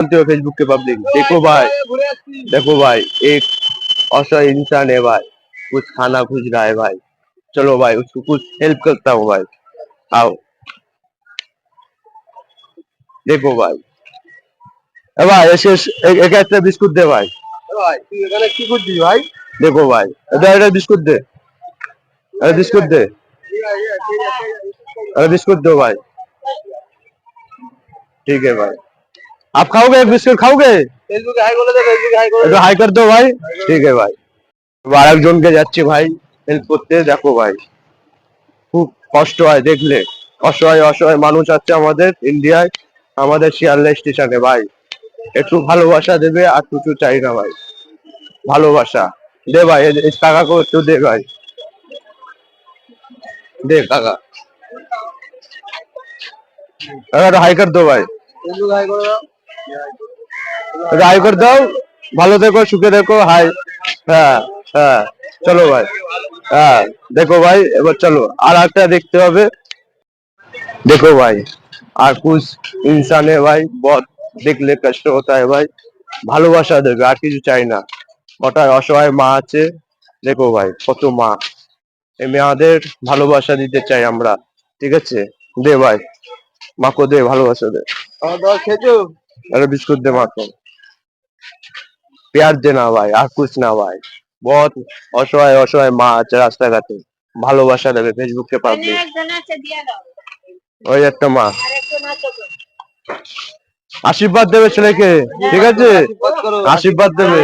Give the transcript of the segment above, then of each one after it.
जानते हो फेसबुक के पब्लिक, देखो भाई एक असहाय इंसान है भाई, कुछ खाना खोज रहा है भाई। चलो भाई उसको कुछ हेल्प करता हूँ भाई। आओ देखो भाई। ভাই এসে একে একটা বিস্কুট দে ভাই। ভাই তুই এখানে কি করছিস ভাই? দেখো ভাই, এটা বিস্কুট दे, अरे बिस्कुट दे, अरे बिस्कुट दो भाई। ठीक है भाई, आप खाओगे एक बिस्कुट खाओगे? फेसबुक हाई করে দে, फेसबुक हाई করে दे, हाई कर दो भाई। ठीक है भाई, আরেকজনকে যাচ্ছে ভাই হেল্প করতে। দেখো ভাই খুব কষ্ট হয় দেখলে, অসহায় অসহায় মানুষ আছে আমাদের ইন্ডিয়ায়, আমাদের শিয়ালদা স্টেশনে ভাই। একটু ভালোবাসা দেবে, আর কিছু চাই না ভাই, ভালোবাসা দে ভাই। इस काका को একটু দে ভাই, दे काका। अगर हाई कर दो भाई, हाई कर दो। ভালো দেখো, সুখে দেখো, হাই। হ্যাঁ হ্যাঁ, চলো ভাই। হ্যাঁ দেখো ভাই, এবার চলো আর একটা দেখতে হবে। देखो भाई আর कुछ इंसान है भाई, बहुत দেখলে কষ্ট होता है भाई। ভালোবাসা দেবে, আর কিছু চাই না। কটা অসহায় মা আছে, দেখো ভাই কত মা, এই মাদের ভালোবাসা দিতে চাই আমরা। ঠিক আছে, দে ভাই, মাকে দে ভালোবাসা দে। अरे बिस्कुट दे माँ को, प्यार देना भाई, আর कुछ না ভাই। बहुत অসহায় অসহায় মা আছে রাস্তাঘাটে, ভালোবাসা দেবে ফেসবুকে পাবলিক। ওই একটা মা আশীর্বাদ দেবে ছেলেকে, ঠিক আছে, আশীর্বাদ দেবে।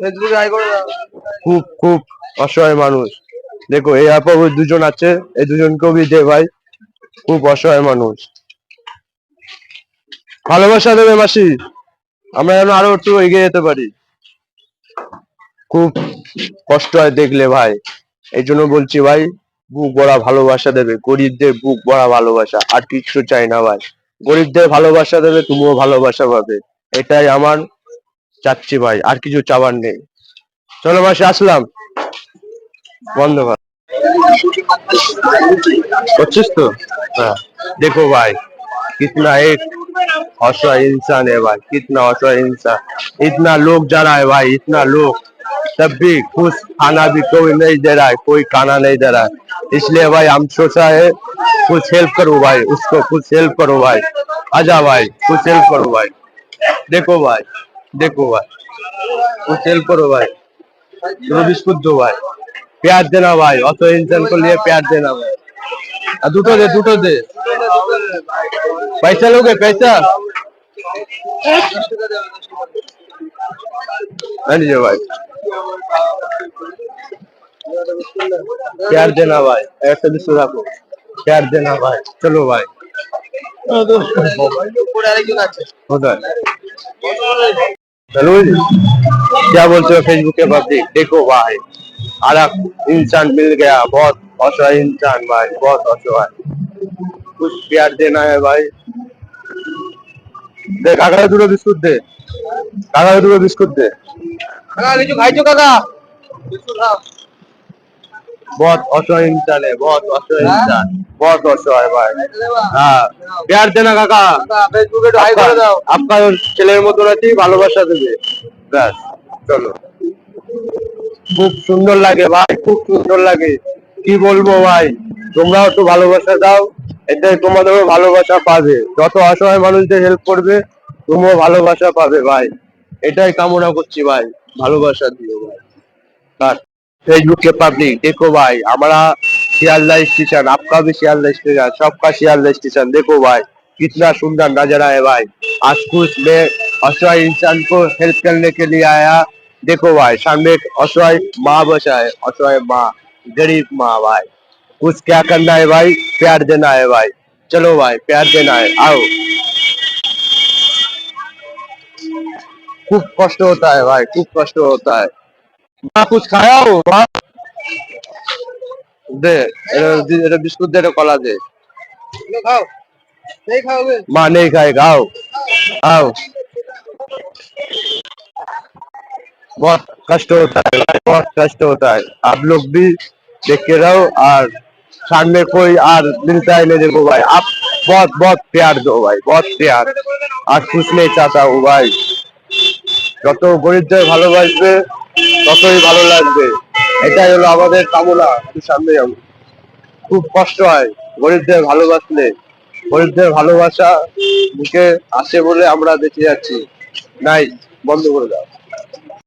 ফেসবুকে হাই করে দাও। খুব খুব অসহায় মানুষ, দেখো এই আপা ওই দুজন আছে, এই দুজনকেও দে ভাই, খুব অসহায় মানুষ। ভালোবাসা দেবে মাসি, আমরা যেন আরো একটু এগিয়ে যেতে পারি। খুব কষ্ট হয় দেখলে ভাই, এই জন্য বলছি ভাই, বুক ভরা ভালোবাসা দেবে গরিবদের, বুক ভরা ভালোবাসা, আর কিছু চাই না ভাই। গরিবদের ভালোবাসা দেবে, তুমিও ভালোবাসা পাবে, এটাই আমার চাচ্ছি ভাই, আর কিছু চাওয়ার নেই। চলো মাসে আসলাম, বন্ধ কর করছিস তো। हाँ देखो भाई कितना एक असहाय इंसान है भाई, कितना असहाय इंसान, इतना लोग जा रहा है भाई, इतना लोग, तब भी कुछ खाना भी कोई नहीं दे रहा है, कोई खाना नहीं दे रहा है। इसलिए भाई हम सोचा है कुछ हेल्प करो भाई, उसको कुछ हेल्प करो भाई। आजा भाई कुछ हेल्प करो भाई। देखो भाई, देखो भाई कुछ हेल्प करो भाई, दो बिस्कुट दो भाई, प्यार देना भाई, असहाय इंसान को लिए प्यार देना भाई। দুটো দে, দুটো দে। पैसा लोगे पैसा? लीजिए भाई, प्यार देना भाई, ऐसे भी सुधा को प्यार देना भाई। चलो भाई, होता है। चलो जी, क्या बोलते हो फेसबुक के पब्लिक, देखो भाई अलग इंसान मिल गया, बहुत असहाय इंसान भाई, बहुत असहाय, कुछ प्यार देना है भाई। दे काका দুটো বিস্কুট দে, কাকা দুটো বিস্কুট দে। কাকা কিছু খাইছো কাকা? বিস্কুট খাও। बहुत असहाय इंसान है, बहुत असहाय इंसान, बहुत असहाय भाई। हाँ प्यार देना काका, फेसबुके হাই করে দাও। আপনার ছেলের মতো আছে, ভালোবাসা দেবে ব্যাস। চলো, খুব সুন্দর লাগে ভাই, খুব সুন্দর লাগে, কি বলবো ভাই। তোমরাও একটু ভালোবাসা দাও, এতে তোমাদেরও ভালোবাসা পাবে, যত অসহায় মানুষদের হেল্প করবে তুমিও ভালোবাসা পাবে ভাই, এটাই কামনা করছি ভাই। ভালোবাসা দিও ভাই। फेसबुक के पब्लिक देखो भाई, हमारा सियालदा स्टेशन, आपका भी सियालदा स्टेशन, सबका सियालदा स्टेशन, देखो भाई कितना सुंदर नजारा है भाई। आज कुछ मैं असहाय इंसान को हेल्प करने के लिए आया। देखो भाई सामने एक असहाय माँ बसा है, असहाय माँ, गरीब माँ भाई। कुछ क्या करना है भाई, प्यार देना है भाई। चलो भाई प्यार देना है, आओ। खूब कष्ट होता है भाई, खूब कष्ट होता है। माँ कुछ खाया हो माँ? দে, এটা বিস্কুট দে, এটা কলা দে। খাও, नहीं खाओगे? माँ नहीं खाएगा, आओ आओ। बहुत कष्ट होता है भाई, बहुत कष्ट होता है, आप लोग भी देख के रहो। और सामने कोई और मिलता है नहीं, देखो भाई आप बहुत बहुत प्यार दो भाई, बहुत प्यार। আর कुछ नहीं चाहता हूँ भाई। যত গরিবদের ভালোবাসবে ততই ভালো লাগবে, এটাই হলো আমাদের কামনা। একটু সামনে যাবো, খুব কষ্ট হয় গরিবদের ভালোবাসলে। গরিবদের ভালোবাসা বুকে আসে বলে আমরা বেঁচে যাচ্ছি। নাই, বন্ধ করে দাও।